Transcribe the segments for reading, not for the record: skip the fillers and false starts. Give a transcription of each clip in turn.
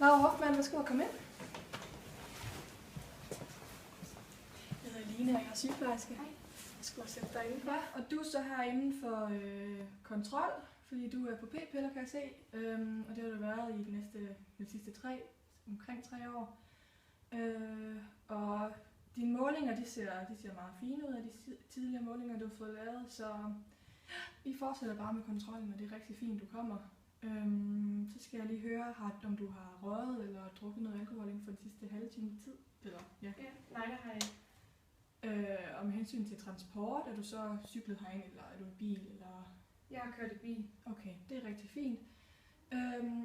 Laura Hoffmann, værsgo at komme ind. Jeg hedder Line, og jeg er sygeplejerske. Hej. Jeg skulle sætte dig indenfor. Ja, og du er så herinde for kontrol, fordi du er på p-piller, kan jeg se. Og det har du været i de sidste omkring 3 år. Og dine målinger, de ser meget fine ud af de tidligere målinger, du har fået lavet. Så vi fortsætter bare med kontrollen, og det er rigtig fint, du kommer. Så skal jeg lige høre, om du har røget eller drukket noget alkohol inden for den sidste halve time tid? Eller, ja. Nej, det har jeg ikke. Og med hensyn til transport, er du så cyklet herind, eller er du i bil? Eller? Jeg har kørt i bil. Okay, det er rigtig fint.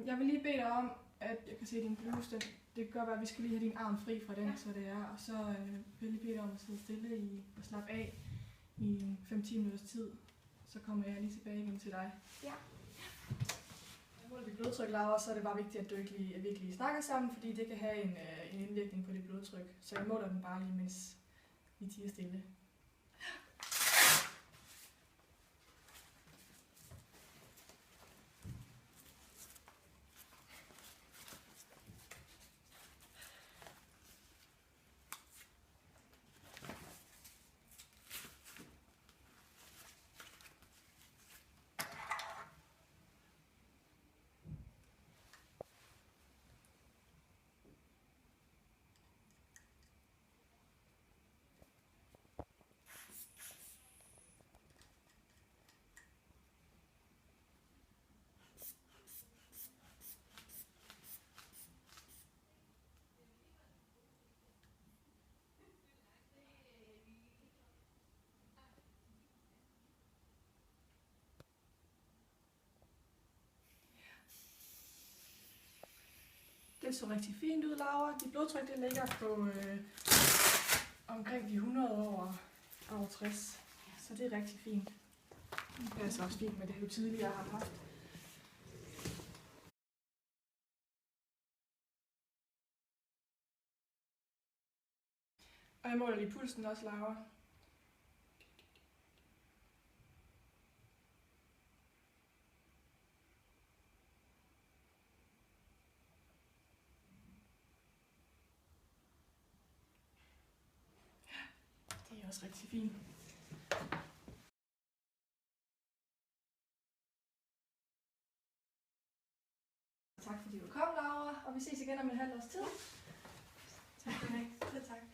Jeg vil lige bede dig om, at jeg kan se din bluse, det kan godt være, at vi skal lige have din arm fri fra den, ja. Så det er. Og så vil jeg lige bede dig om at sidde stille og slappe af i 5-10 minutters tid. Så kommer jeg lige tilbage igen til dig. Ja. Måler dit blodtryk, Laura, så er det bare vigtigt, at du ikke virkelig snakker sammen, fordi det kan have en indvirkning på dit blodtryk. Så jeg måler den bare lige, mens vi tiger stille. Det så rigtig fint ud, Laura. Dit blodtryk det ligger på omkring de 100 over 60. Så det er rigtig fint. Det passer også fint med det, du tidligere har haft. Og jeg måler lige pulsen også, Laura. Det er også rigtig fint. Tak fordi du kom, Laura, og vi ses igen om et halvt års tid. Tak for det. Ja, tak.